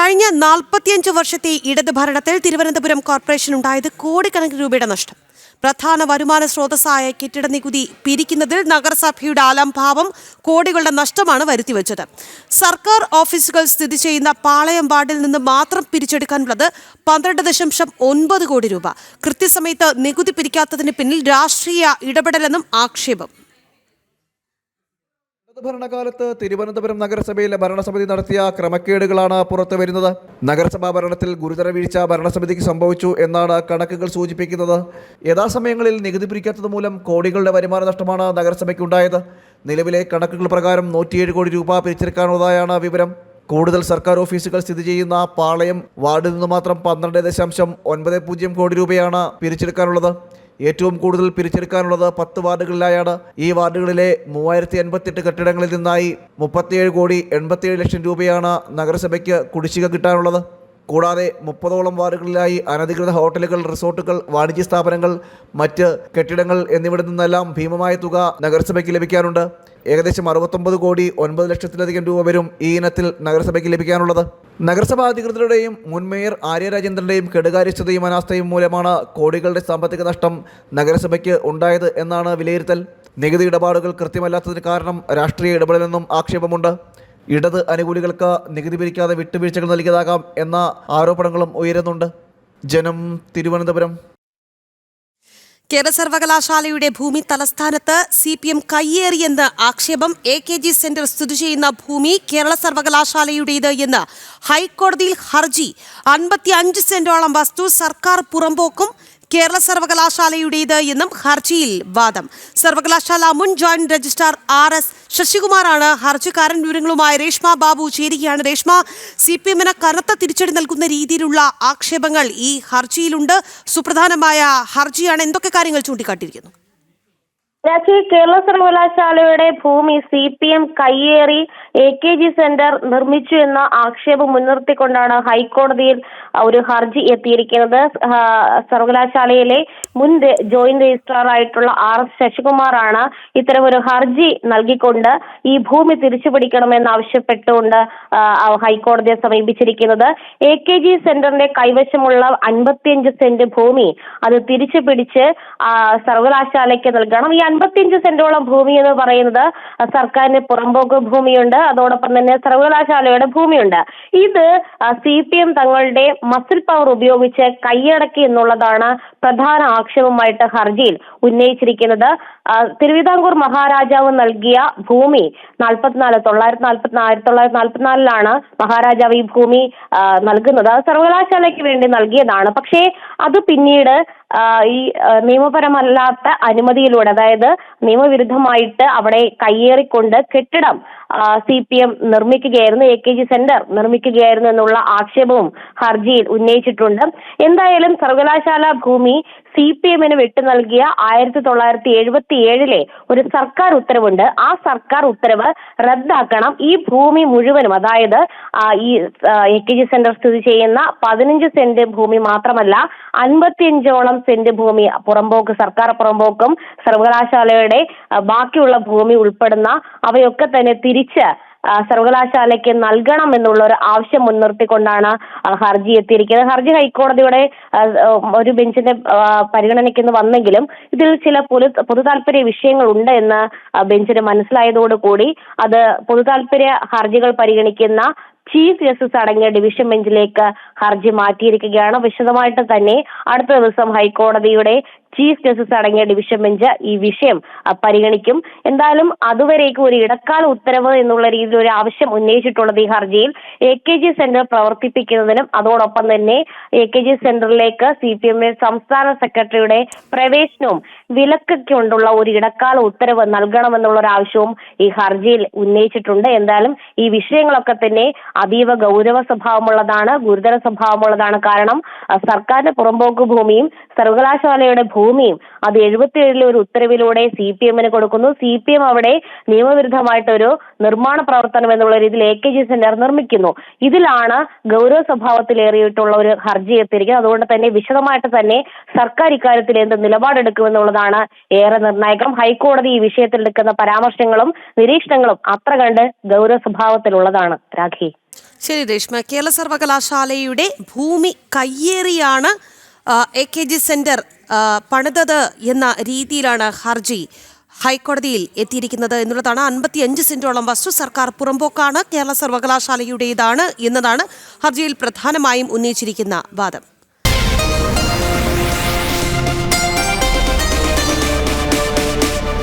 കഴിഞ്ഞ 45 വർഷത്തെ ഇടത് ഭരണത്തിൽ തിരുവനന്തപുരം കോർപ്പറേഷൻ ഉണ്ടായത് കോടിക്കണക്കിന് രൂപയുടെ നഷ്ടം. പ്രധാന വരുമാന സ്രോതസ്സായ കെട്ടിട നികുതി പിരിക്കുന്നതിൽ നഗരസഭയുടെ അലംഭാവം കോടികളുടെ നഷ്ടമാണ് വരുത്തിവെച്ചത്. സർക്കാർ ഓഫീസുകൾ സ്ഥിതി ചെയ്യുന്ന പാളയം വാർഡിൽ നിന്ന് മാത്രം പിരിച്ചെടുക്കാനുള്ളത് 12.9 കോടി രൂപ. കൃത്യസമയത്ത് നികുതി പിരിക്കാത്തതിന് പിന്നിൽ രാഷ്ട്രീയ ഇടപെടലെന്നും ആക്ഷേപം. ഭരണകാലത്ത് തിരുവനന്തപുരം നഗരസഭയിലെ ഭരണസമിതി നടത്തിയ ക്രമക്കേടുകളാണ് പുറത്തു വരുന്നത്. നഗരസഭാ ഭരണത്തിൽ ഗുരുതര വീഴ്ച ഭരണസമിതിക്ക് സംഭവിച്ചു എന്നാണ് കണക്കുകൾ സൂചിപ്പിക്കുന്നത്. യഥാസമയങ്ങളിൽ നികുതി പിരിക്കാത്തത് മൂലം കോടികളുടെ വരുമാന നഷ്ടമാണ് നഗരസഭയ്ക്കുണ്ടായത്. നിലവിലെ കണക്കുകൾ പ്രകാരം 107 കോടി രൂപ പിരിച്ചെടുക്കാനുള്ളതായാണ് വിവരം. കൂടുതൽ സർക്കാർ ഓഫീസുകൾ സ്ഥിതി ചെയ്യുന്ന പാളയം വാർഡിൽ നിന്ന് മാത്രം 12.90 കോടി രൂപയാണ് പിരിച്ചെടുക്കാനുള്ളത്. ഏറ്റവും കൂടുതൽ പിരിച്ചെടുക്കാനുള്ളത് 10 വാർഡുകളിലായാണ്. ഈ വാർഡുകളിലെ 3088 കെട്ടിടങ്ങളിൽ നിന്നായി 37 കോടി 87 ലക്ഷം രൂപയാണ് നഗരസഭയ്ക്ക് കുടിശ്ശിക കിട്ടാനുള്ളത്. കൂടാതെ 30ഓളം വാർഡുകളിലായി അനധികൃത ഹോട്ടലുകൾ, റിസോർട്ടുകൾ, വാണിജ്യ സ്ഥാപനങ്ങൾ, മറ്റ് കെട്ടിടങ്ങൾ എന്നിവിടെ നിന്നെല്ലാം ഭീമമായ തുക നഗരസഭയ്ക്ക് ലഭിക്കാനുണ്ട്. ഏകദേശം 69 കോടി 9 ലക്ഷത്തിലധികം രൂപ വരും ഈ ഇനത്തിൽ നഗരസഭയ്ക്ക് ലഭിക്കാനുള്ളത്. നഗരസഭാ അധികൃതരുടെയും മുൻ മേയർ ആര്യ രാജേന്ദ്രൻ്റെയും കെടുകാര്യസ്ഥതയും അനാസ്ഥയും മൂലമാണ് കോടികളുടെ സാമ്പത്തിക നഷ്ടം നഗരസഭയ്ക്ക് ഉണ്ടായത് എന്നാണ് വിലയിരുത്തൽ. നികുതി ഇടപാടുകൾ കൃത്യമല്ലാത്തതിന് കാരണം രാഷ്ട്രീയ ഇടപെടലെന്നും ആക്ഷേപമുണ്ട്. ഇടത് അനുകൂലികൾക്ക് നികുതി പിരിക്കാതെ വിട്ടുവീഴ്ചകൾ നൽകിയതാകാം എന്ന ആരോപണങ്ങളും ഉയരുന്നുണ്ട്. ജനം, തിരുവനന്തപുരം. കേരള സർവകലാശാലയുടെ ഭൂമി തലസ്ഥാനത്ത് CPM കയ്യേറിയെന്ന് ആക്ഷേപം. AKG സെന്റർ സ്ഥിതി ചെയ്യുന്ന ഭൂമി കേരള സർവകലാശാലയുടേത് എന്ന് ഹൈക്കോടതിയിൽ ഹർജി. 55 സെന്റോളം വസ്തു സർക്കാർ പുറമ്പോക്കും കേരള സർവകലാശാലയുടേത് എന്നും ഹർജിയിൽ വാദം. സർവകലാശാല മുൻ ജോയിന്റ് രജിസ്ട്രാർ RS ശശികുമാറാണ് ഹർജിക്കാരൻ. വിവരങ്ങളുമായി രേഷ്മ ബാബു ചേരുകയാണ്. രേഷ്മ, CPMന് കനത്ത തിരിച്ചടി നൽകുന്ന രീതിയിലുള്ള ആക്ഷേപങ്ങൾ ഈ ഹർജിയിലുണ്ട്. സുപ്രധാനമായ ഹർജിയാണ്. എന്തൊക്കെ കാര്യങ്ങൾ ചൂണ്ടിക്കാട്ടിയിരിക്കുന്നു? കേരള സർവകലാശാലയുടെ ഭൂമി CPM കയ്യേറി AKG സെന്റർ നിർമ്മിച്ചു എന്ന ആക്ഷേപം മുൻനിർത്തിക്കൊണ്ടാണ് ഹൈക്കോടതിയിൽ ഒരു ഹർജി എത്തിയിരിക്കുന്നത്. സർവകലാശാലയിലെ മുൻ ജോയിന്റ് രജിസ്ട്രാർ ആയിട്ടുള്ള RS ശശികുമാറാണ് ഇത്തരമൊരു ഹർജി നൽകിക്കൊണ്ട് ഈ ഭൂമി തിരിച്ചുപിടിക്കണമെന്ന് ആവശ്യപ്പെട്ടുകൊണ്ട് ഹൈക്കോടതിയെ സമീപിച്ചിരിക്കുന്നത്. AKG സെന്ററിന്റെ കൈവശമുള്ള 55 സെന്റ് ഭൂമി അത് തിരിച്ചു പിടിച്ച് സർവകലാശാലയ്ക്ക് നൽകണം. ഈ 55 സെന്റോളം ഭൂമി എന്ന് പറയുന്നത് സർക്കാരിന് പുറമ്പോക്ക് ഭൂമിയുണ്ട്, അതോടൊപ്പം തന്നെ സർവകലാശാലയുടെ ഭൂമിയുണ്ട്. ഇത് CPM തങ്ങളുടെ മസിൽ പവർ ഉപയോഗിച്ച് കൈയടക്കി എന്നുള്ളതാണ് പ്രധാന ആക്ഷേപമായിട്ട് ഹർജിയിൽ ഉന്നയിച്ചിരിക്കുന്നത്. തിരുവിതാംകൂർ മഹാരാജാവ് നൽകിയ ഭൂമി 1944 മഹാരാജാവ് ഈ ഭൂമി നൽകുന്നത്. അത് സർവകലാശാലയ്ക്ക് വേണ്ടി നൽകിയതാണ്. പക്ഷേ അത് പിന്നീട് ഈ നിയമപരമല്ലാത്ത അനുമതിയിലൂടെ, അതായത് നിയമവിരുദ്ധമായിട്ട് അവിടെ കയ്യേറിക്കൊണ്ട് കെട്ടിടം CPM നിർമ്മിക്കുകയായിരുന്നു, AKG സെന്റർ നിർമ്മിക്കുകയായിരുന്നു എന്നുള്ള ആക്ഷേപവും ഹർജിയിൽ ഉന്നയിച്ചിട്ടുണ്ട്. എന്തായാലും സർവകലാശാല ഭൂമി CPMന് വിട്ടു നൽകിയ 1977 ഒരു സർക്കാർ ഉത്തരവുണ്ട്. ആ സർക്കാർ ഉത്തരവ് റദ്ദാക്കണം. ഈ ഭൂമി മുഴുവനും, അതായത് ഈ AKG സെന്റർ സ്ഥിതി ചെയ്യുന്ന 15 സെന്റ് ഭൂമി മാത്രമല്ല 55ഓളം സെന്റ് ഭൂമി പുറമ്പോക്ക്, സർക്കാർ പുറമ്പോക്കും സർവകലാശാലയുടെ ബാക്കിയുള്ള ഭൂമി ഉൾപ്പെടുന്ന അവയൊക്കെ തന്നെ തിരിച്ച് സർവകലാശാലയ്ക്ക് നൽകണം എന്നുള്ള ഒരു ആവശ്യം മുൻനിർത്തിക്കൊണ്ടാണ് ഹർജി എത്തിയിരിക്കുന്നത്. ഹർജി ഹൈക്കോടതിയുടെ ഒരു ബെഞ്ചിന്റെ പരിഗണനയ്ക്ക് വന്നെങ്കിലും ഇതിൽ ചില പൊതുതാൽപര്യ വിഷയങ്ങൾ ഉണ്ട് എന്ന് ബെഞ്ചിന് മനസ്സിലായതോടുകൂടി അത് പൊതുതാൽപര്യ ഹർജികൾ പരിഗണിക്കുന്ന ചീഫ് ജസ്റ്റിസ് അടങ്ങിയ ഡിവിഷൻ ബെഞ്ചിലേക്ക് ഹർജി മാറ്റിയിരിക്കുകയാണ്. വിശദമായിട്ട് തന്നെ അടുത്ത ദിവസം ഹൈക്കോടതിയുടെ ചീഫ് ജസ്റ്റിസ് അടങ്ങിയ ഡിവിഷൻ ബെഞ്ച് ഈ വിഷയം പരിഗണിക്കും. എന്തായാലും അതുവരേക്കും ഒരു ഇടക്കാല ഉത്തരവ് എന്നുള്ള രീതിയിൽ ഒരു ആവശ്യം ഉന്നയിച്ചിട്ടുള്ളത് ഈ ഹർജിയിൽ AKG സെന്റർ പ്രവർത്തിപ്പിക്കുന്നതിനും അതോടൊപ്പം തന്നെ AKG സെന്ററിലേക്ക് CPM സംസ്ഥാന സെക്രട്ടറിയുടെ പ്രവേശനവും വിലക്കൊണ്ടുള്ള ഒരു ഇടക്കാല ഉത്തരവ് നൽകണമെന്നുള്ള ഒരു ആവശ്യവും ഈ ഹർജിയിൽ ഉന്നയിച്ചിട്ടുണ്ട്. എന്തായാലും ഈ വിഷയങ്ങളൊക്കെ തന്നെ അതീവ ഗൗരവ സ്വഭാവമുള്ളതാണ്, ഗുരുതര സ്വഭാവമുള്ളതാണ്. കാരണം സർക്കാരിന്റെ പുറമ്പോക്ക് ഭൂമിയും സർവകലാശാലയുടെ ഭൂമിയും അത് 77 ഒരു ഉത്തരവിലൂടെ CPMന് കൊടുക്കുന്നു. CPM അവിടെ നിയമവിരുദ്ധമായിട്ടൊരു നിർമ്മാണ പ്രവർത്തനം എന്നുള്ള രീതിയിൽ AKG സെന്റർ നിർമ്മിക്കുന്നു. ഇതിലാണ് ഗൗരവ സ്വഭാവത്തിലേറിയിട്ടുള്ള ഒരു ഹർജി എത്തിയിരിക്കുന്നത്. അതുകൊണ്ട് തന്നെ വിശദമായിട്ട് തന്നെ സർക്കാർ ഇക്കാര്യത്തിൽ എന്ത് നിലപാടെടുക്കുമെന്നുള്ളതാണ് ഏറെ നിർണായകം. ഹൈക്കോടതി ഈ വിഷയത്തിൽ എടുക്കുന്ന പരാമർശങ്ങളും നിരീക്ഷണങ്ങളും അത്ര കണ്ട് ഗൗരവ സ്വഭാവത്തിലുള്ളതാണ്. രാഖി. ശരി രേഷ്മ, കേരള സർവകലാശാലയുടെ ഭൂമി കയ്യേറിയാണ് AKG സെന്റർ പണിതത് എന്ന രീതിയിലാണ് ഹർജി ഹൈക്കോടതിയിൽ എത്തിയിരിക്കുന്നത് എന്നുള്ളതാണ്. 55 സെന്റോളം വസ്തു സർക്കാർ പുറമ്പോക്കാണ്, കേരള സർവകലാശാലയുടേതാണ് എന്നതാണ് ഹർജിയിൽ പ്രധാനമായും ഉന്നയിച്ചിരിക്കുന്ന വാദം.